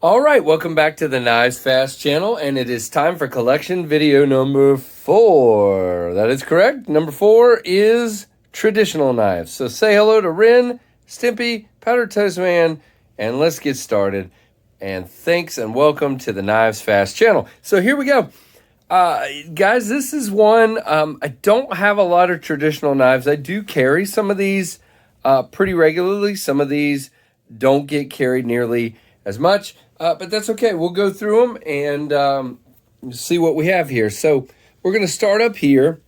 All right, welcome back to the KnivesFAST channel, and it is time for collection video number 4. That is correct. Number 4 is traditional knives. So say hello to Rin, Stimpy, Powder Toast Man, and let's get started. And thanks and welcome to the KnivesFAST channel. So here we go. Guys, this is one, I don't have a lot of traditional knives. I do carry some of these pretty regularly. Some of these don't get carried nearly as much. But that's okay. We'll go through them and see what we have here. So we're going to start up here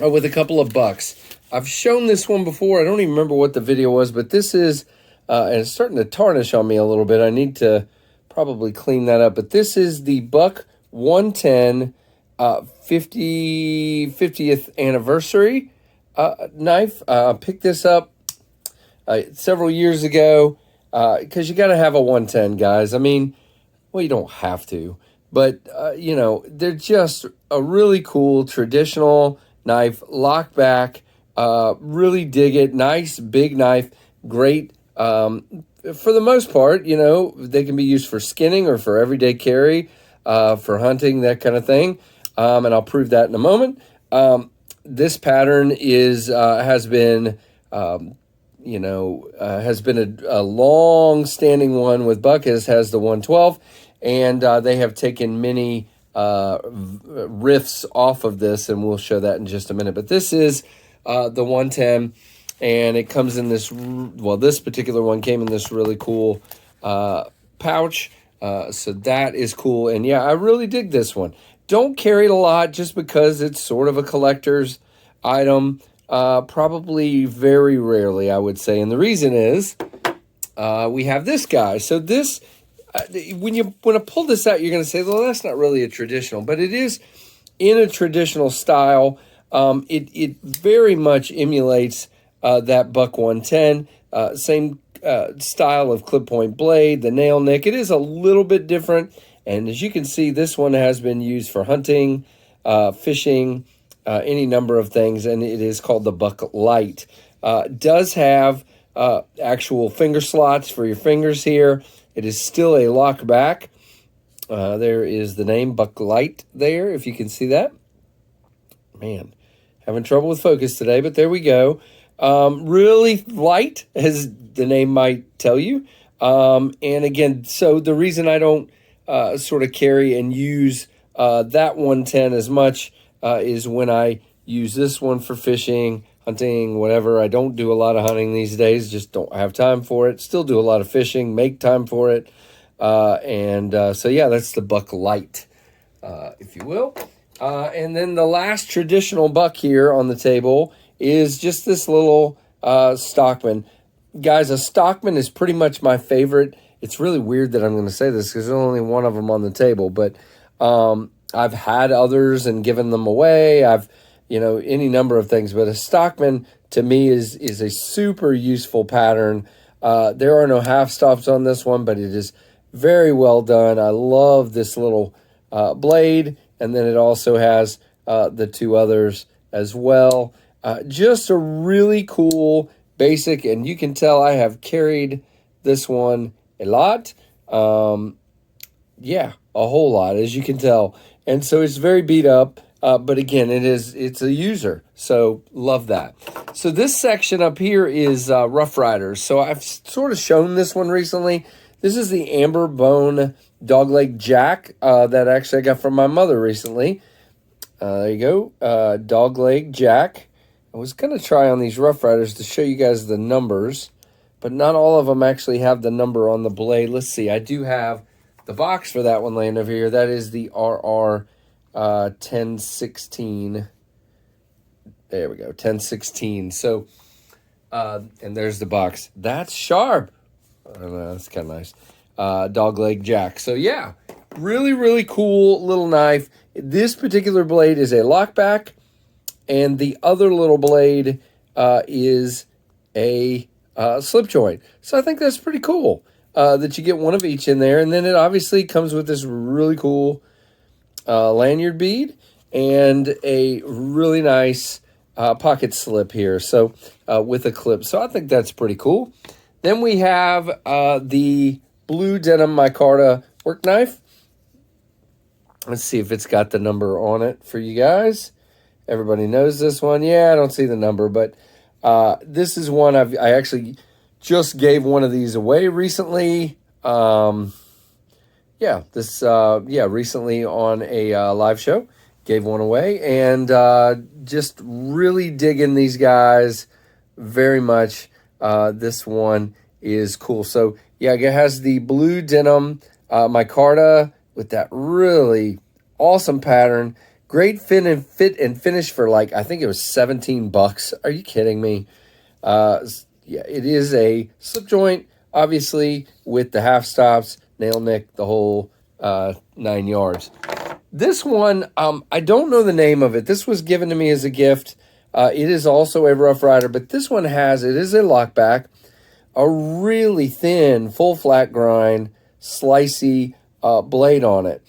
with a couple of bucks. I've shown this one before. I don't even remember what the video was, but this is, and it's starting to tarnish on me a little bit. I need to probably clean that up. But this is the Buck 110 50th anniversary knife. Picked this up several years ago. Because you got to have a 110, guys. I mean, well, you don't have to, but, you know, they're just a really cool traditional knife, lock back, really dig it. Nice, big knife, great. For the most part, you know, they can be used for skinning or for everyday carry, for hunting, that kind of thing. And I'll prove that in a moment. This pattern has been a long-standing one with Buck, has the 112, and they have taken many riffs off of this, and we'll show that in just a minute. But this is the 110, and it comes in this, well, this particular one came in this really cool pouch, so that is cool. And yeah, I really dig this one. Don't carry it a lot just because it's sort of a collector's item. Probably very rarely, I would say. And the reason is we have this guy. So this, when I pull this out, you're going to say, well, that's not really a traditional, but it is in a traditional style. It very much emulates that Buck 110, same style of clip point blade, the nail nick. It is a little bit different. And as you can see, this one has been used for hunting, fishing, any number of things, and it is called the Buck Light. Does have actual finger slots for your fingers here. It is still a lock back. There is the name Buck Light there, if you can see that. Man, having trouble with focus today, but there we go. Really light, as the name might tell you. And again, so the reason I don't sort of carry and use that 110 as much is when I use this one for fishing, hunting, whatever. I don't do a lot of hunting these days, just don't have time for it. Still do a lot of fishing, make time for it. So yeah, that's the Buck Light, if you will. And then the last traditional buck here on the table is just this little Stockman. Guys, a Stockman is pretty much my favorite. It's really weird that I'm going to say this because there's only one of them on the table, but I've had others and given them away. I've, any number of things. But a Stockman, to me, is a super useful pattern. There are no half stops on this one, but it is very well done. I love this little blade. And then it also has the two others as well. Just a really cool basic. And you can tell I have carried this one a lot. Yeah, a whole lot, as you can tell. And so it's very beat up, but again, it's a user, so love that. So this section up here is Rough Riders. So I've sort of shown this one recently. This is the Amber Bone Dogleg Jack that actually I got from my mother recently. There you go, Dogleg Jack. I was going to try on these Rough Riders to show you guys the numbers, but not all of them actually have the number on the blade. Let's see, I do have the box for that one laying over here. That is the RR 1016. There we go, 1016. So, and there's the box. That's sharp. I don't know, that's kind of nice. Dogleg Jack. So yeah, really, really cool little knife. This particular blade is a lockback, and the other little blade is a slip joint. So I think that's pretty cool. That you get one of each in there. And then it obviously comes with this really cool lanyard bead and a really nice pocket slip here. So with a clip. So I think that's pretty cool. Then we have the blue denim micarta work knife. Let's see if it's got the number on it for you guys. Everybody knows this one. Yeah, I don't see the number, but this is one I actually just gave one of these away recently. Recently on a live show, gave one away, and just really digging these guys very much. This one is cool. So yeah, it has the blue denim micarta with that really awesome pattern. Great fit and finish for like, I think it was $17. Are you kidding me? Yeah, it is a slip joint, obviously, with the half stops, nail nick, the whole 9 yards. This one, I don't know the name of it. This was given to me as a gift. It is also a Rough Rider, but this one it is a lockback, a really thin, full flat grind, slicey blade on it.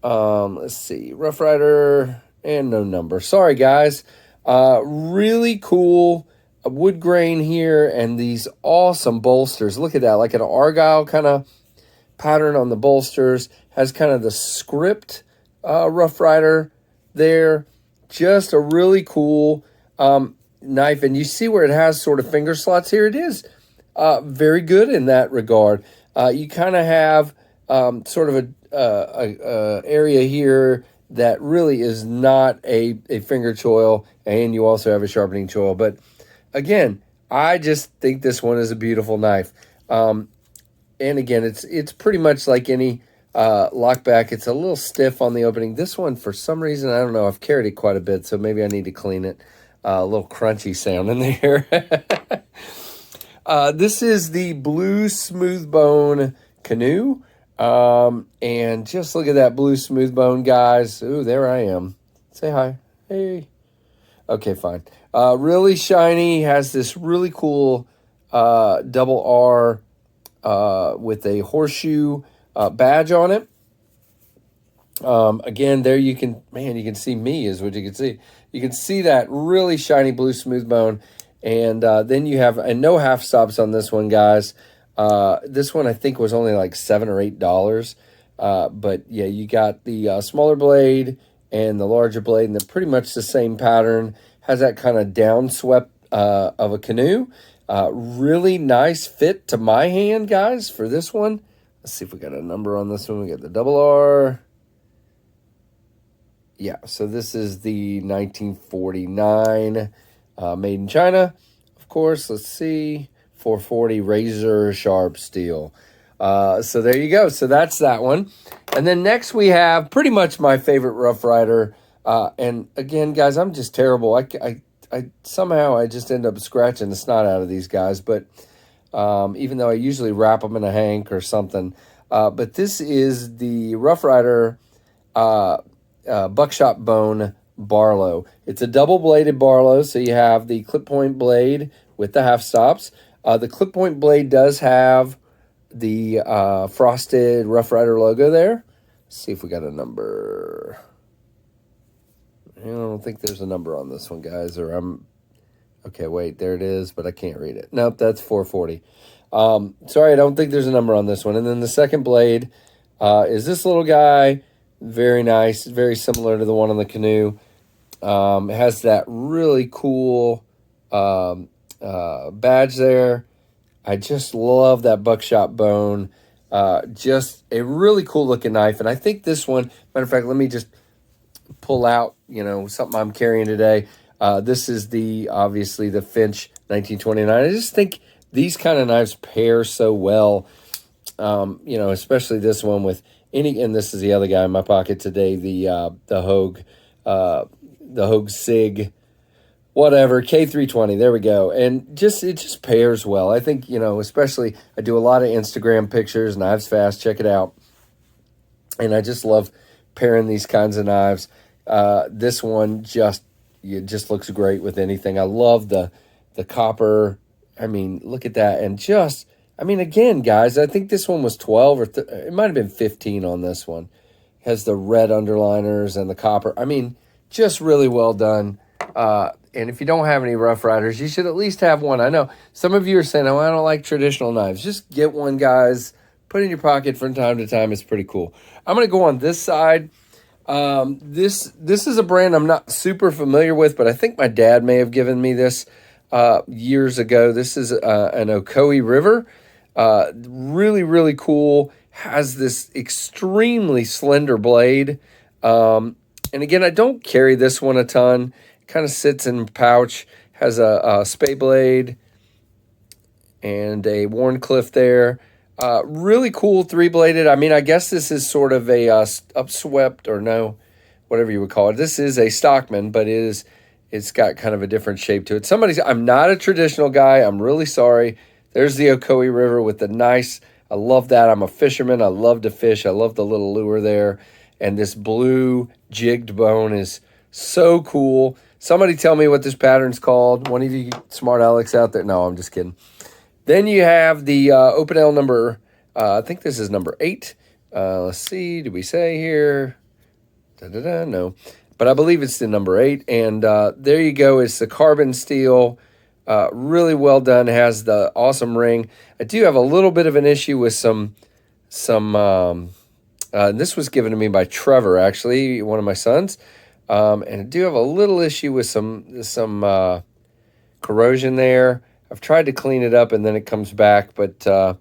Let's see, Rough Rider and no number. Sorry, guys. Really cool wood grain here and these awesome bolsters. Look at that, like an Argyle kind of pattern on the bolsters. Has kind of the script Rough Rider there. Just a really cool knife. And you see where it has sort of finger slots here. It is very good in that regard. You kind of have sort of a area here that really is not a finger choil, and you also have a sharpening choil. But again, I just think this one is a beautiful knife. And again, it's pretty much like any lockback. It's a little stiff on the opening. This one, for some reason, I don't know, I've carried it quite a bit, so maybe I need to clean it. A little crunchy sound in there. This is the blue smooth bone canoe. And just look at that blue smooth bone, guys. Ooh, there I am. Say hi. Hey. Okay, fine. Really shiny. Has this really cool double R with a horseshoe badge on it. Again, there you can see me is what you can see. You can see that really shiny blue smooth bone. And then you have, and no half stops on this one, guys. This one I think was only like $7 or $8. But yeah, you got the smaller blade and the larger blade, and they're pretty much the same pattern. Has that kind of down swept of a canoe. Really nice fit to my hand, guys, for this one. Let's see if we got a number on this one. We got the double R. Yeah, so this is the 1949 made in China, of course. Let's see. 440 razor sharp steel. So there you go. So that's that one. And then next we have pretty much my favorite Rough Rider. And again, guys, I'm just terrible. I somehow I just end up scratching the snot out of these guys. But even though I usually wrap them in a hank or something. But this is the Rough Rider buckshot bone Barlow. It's a double-bladed Barlow, so you have the clip point blade with the half stops. The clip point blade does have the frosted Rough Rider logo there. Let's see if we got a number. I don't think there's a number on this one, guys. Okay, wait, there it is, but I can't read it. Nope, that's 440. Sorry, I don't think there's a number on this one. And then the second blade is this little guy. Very nice, very similar to the one on the canoe. It has that really cool badge there. I just love that buckshot bone. Just a really cool looking knife. And I think this one, matter of fact, let me just pull out, something I'm carrying today. This is obviously the Finch 1929. I just think these kind of knives pair so well. Especially this one with and this is the other guy in my pocket today, the Hogue Sig, whatever, K320, there we go. And it just pairs well. I think, especially I do a lot of Instagram pictures, KnivesFAST, check it out. And I just love pairing these kinds of knives. This one just looks great with anything. I love the copper. I mean, look at that. And again, guys, I think this one was 12 or it might have been 15 on this one. It has the red underliners and the copper. I mean, just really well done. And if you don't have any Rough Riders, you should at least have one. I know some of you are saying, oh, I don't like traditional knives. Just get one, guys. put in your pocket from time to time. It's pretty cool. I'm going to go on this side. This is a brand I'm not super familiar with, but I think my dad may have given me this years ago. This is an Ocoee River. Really, really cool. Has this extremely slender blade. And again, I don't carry this one a ton. Kind of sits in a pouch. Has a spay blade and a Warncliffe there. Really cool 3-bladed. I mean, I guess this is sort of a upswept, or no, whatever you would call it. This is a Stockman, but it's got kind of a different shape to it. I'm not a traditional guy. I'm really sorry. There's the Ocoee River with the nice, I love that. I'm a fisherman. I love to fish. I love the little lure there. And this blue jigged bone is so cool. Somebody tell me what this pattern's called. One of you smart Alex out there. No, I'm just kidding. Then you have the Opinel number, I think this is number 8. Let's see, did we say here? No. But I believe it's the number 8. And there you go. It's the carbon steel. Really well done. Has the awesome ring. I do have a little bit of an issue with some this was given to me by Trevor, actually, one of my sons. And I do have a little issue with some corrosion there. I've tried to clean it up and then it comes back. But other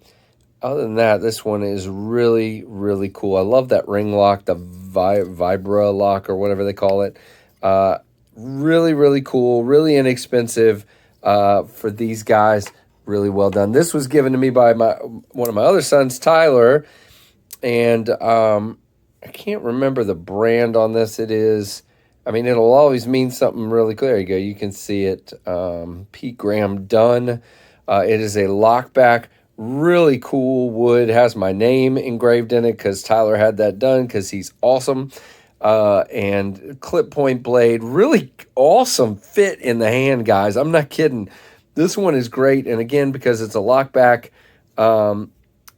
than that, this one is really, really cool. I love that ring lock, the Vibra Lock or whatever they call it. Really, really cool, really inexpensive for these guys. Really well done. This was given to me by one of my other sons, Tyler. And I can't remember the brand on this. I mean, it'll always mean something really clear. There you go. You can see it. Pete Graham Dunn. It is a lockback. Really cool wood. Has my name engraved in it because Tyler had that done because he's awesome. And clip point blade. Really awesome fit in the hand, guys. I'm not kidding. This one is great. And again, because it's a lockback,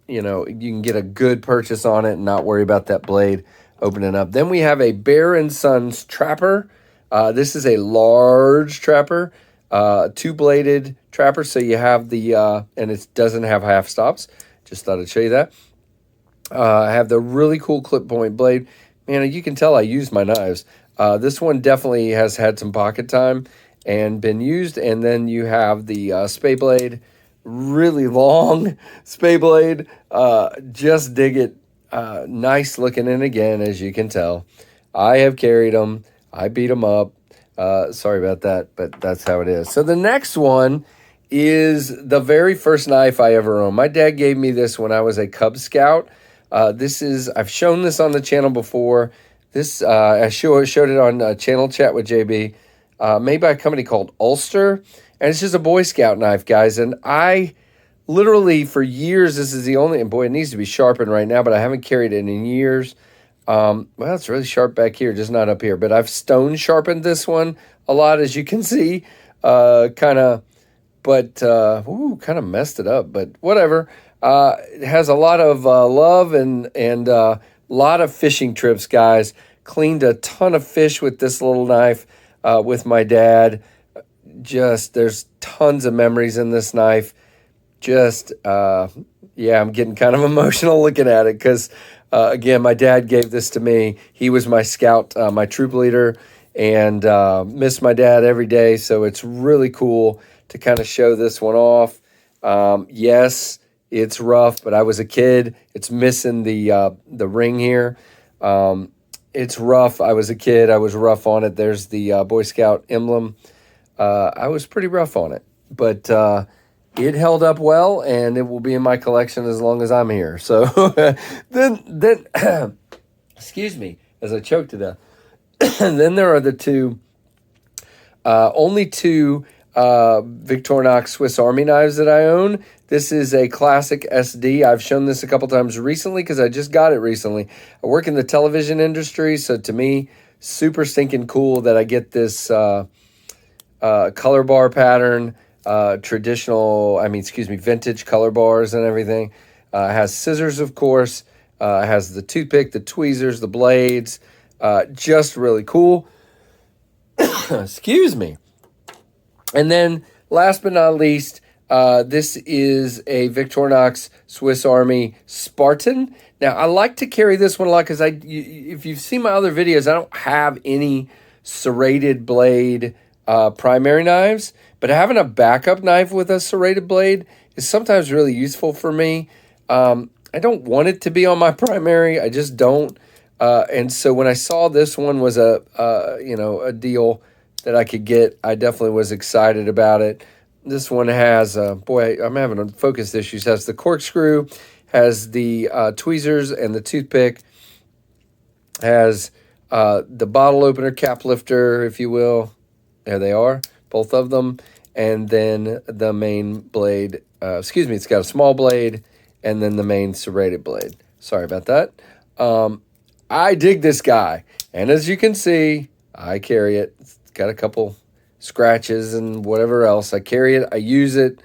you can get a good purchase on it and not worry about that blade opening up. Then we have a Bear & Sons trapper. This is a large trapper, 2-bladed trapper. So you have and it doesn't have half stops. Just thought I'd show you that. I have the really cool clip point blade. Man, you can tell I use my knives. This one definitely has had some pocket time and been used. And then you have the spay blade. Really long spay blade. Just dig it. Nice looking. And again, as you can tell, I have carried them. I beat them up. Sorry about that, but that's how it is. So the next one is the very first knife I ever owned. My dad gave me this when I was a Cub Scout. I've shown this on the channel before. I showed it on Channel Chat with JB, made by a company called Ulster. And it's just a Boy Scout knife, guys. And I literally, for years, this is the only, and boy, it needs to be sharpened right now, but I haven't carried it in years. Well, it's really sharp back here, just not up here. But I've stone sharpened this one a lot, as you can see. Kind of messed it up, but whatever. It has a lot of love and a lot of fishing trips, guys. Cleaned a ton of fish with this little knife with my dad. There's tons of memories in this knife. I'm getting kind of emotional looking at it because, again, my dad gave this to me. He was my scout, my troop leader, and miss my dad every day. So it's really cool to kind of show this one off. Yes, it's rough, but I was a kid. It's missing the ring here. It's rough. I was a kid. I was rough on it. There's the Boy Scout emblem. I was pretty rough on it, but it held up well, and it will be in my collection as long as I'm here. So then excuse me, as I choke to death. Then there are the only two Victorinox Swiss Army knives that I own. This is a classic SD. I've shown this a couple times recently because I just got it recently. I work in the television industry, so to me, super stinking cool that I get this color bar pattern, vintage color bars and everything. It has scissors, of course. It has the toothpick, the tweezers, the blades. Just really cool. Excuse me. And then, last but not least, This is a Victorinox Swiss Army Spartan. Now, I like to carry this one a lot because if you've seen my other videos, I don't have any serrated blade primary knives, but having a backup knife with a serrated blade is sometimes really useful for me. I don't want it to be on my primary. I just don't. And so when I saw this one was a deal that I could get, I definitely was excited about it. This one has, boy, I'm having focus issues. Has the corkscrew, has the tweezers and the toothpick, has the bottle opener, cap lifter, if you will. There they are, both of them. And then the main blade, it's got a small blade and then the main serrated blade. Sorry about that. I dig this guy. And as you can see, I carry it. It's got a couple scratches and whatever else. I carry it. I use it.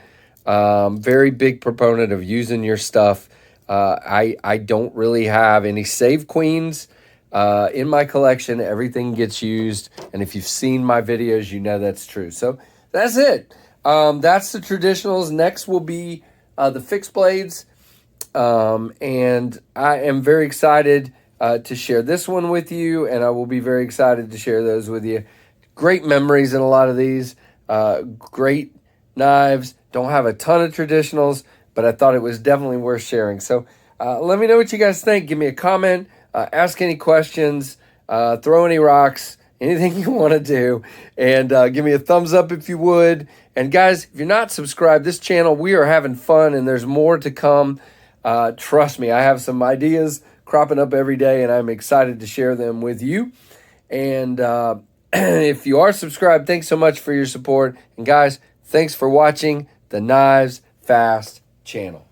Very big proponent of using your stuff. I don't really have any save queens in my collection. Everything gets used. And if you've seen my videos, you know that's true. So that's it. That's the traditionals. Next will be the fixed blades. And I am very excited to share this one with you. And I will be very excited to share those with you. Great memories in a lot of these. Great knives. Don't have a ton of traditionals, but I thought it was definitely worth sharing. So let me know what you guys think. Give me a comment. Ask any questions. Throw any rocks. Anything you want to do. And give me a thumbs up if you would. And guys, if you're not subscribed, this channel, we are having fun and there's more to come. Trust me, I have some ideas cropping up every day and I'm excited to share them with you. And if you are subscribed, thanks so much for your support. And guys, thanks for watching the Knives Fast channel.